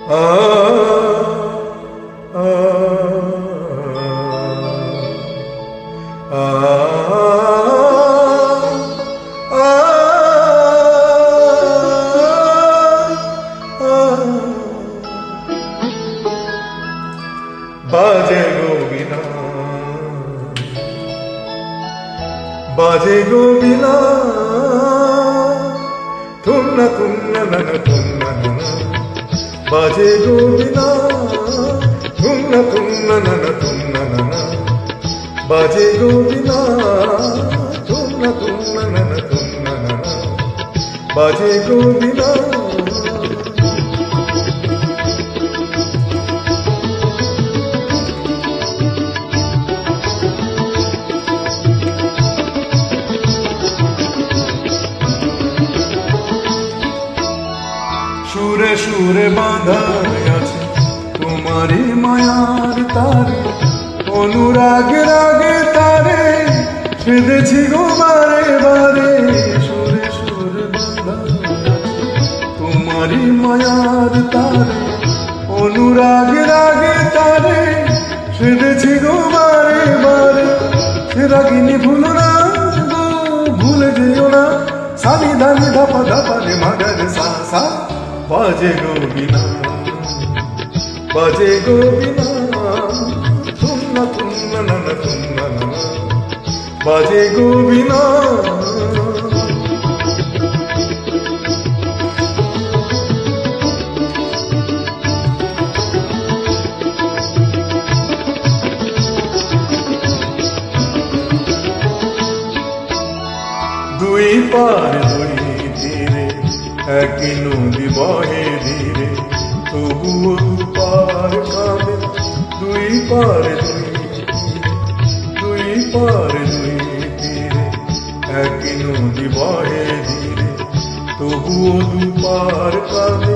আ আ বাজে গো বীণা, বাজে গো বীণা, তুম না না না তুম না না, বাজে গো বীণা, তুম না না তুম না না, বাজে গো বীণা, তুম না না তুম না না, বাজে গো বীণা। সুরে সুরে বাঁধা আছে তোমারই মায়ার তারে, অনুরাগে রাগে তারে সেধেছি গো বারে বারে। সুরে সুরে বাঁধা আছে তোমারই মায়ার তারে, অনুরাগে রাগে তারে সেধেছি গো বারে বারে। সে রাগিনী ভুলো না গো, ভুলে যেও না, সানি ধানি ধাপা ধাপা রে মাগার সা সা। বাজে গো বীণা, বাজে গো বীণা, তুম না না তুম না না, বাজে গো বীণা। দুই পার দুই তীরে এক নদী বহে ধীরে, তবুও দুপার কাঁদে। দুই পার দুই পার দুই তীরে এক নদী বহে ধীরে, তবুও দুপার কাঁদে।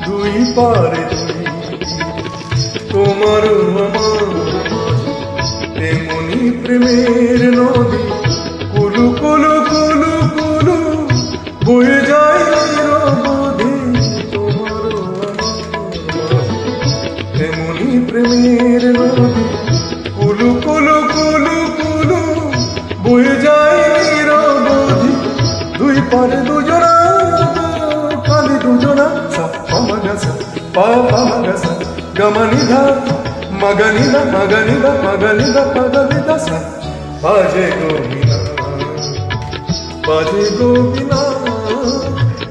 দুই পার দুই তোমার আমার তেমনি প্রেমের নদী, কুলু কুলু কুলু কুলু বয়ে যায় নিরবধি। তোমার তেমনি প্রেমের নদী, কুলু কুলু কুলু কুলু বয়ে যায় নিরবধি। দুই পারে দুজনা কালি দুজনা, সা পামা গাছা পা পামা গাছা গমানি ধা মাগানি দা মাগানি দা মাগানি দা পাগানি দা সা। বাজে গো বীণা, বাজে গো বীণা,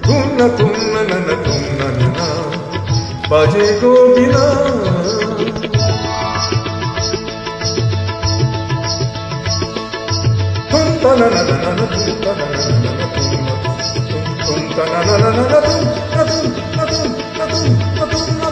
তুম না না তুম না না, বাজে গো বীণা। তুম তা না না না না তুম তা না না না না তুম তা না না না না তুম না তুম না তুম না তুম না তুম না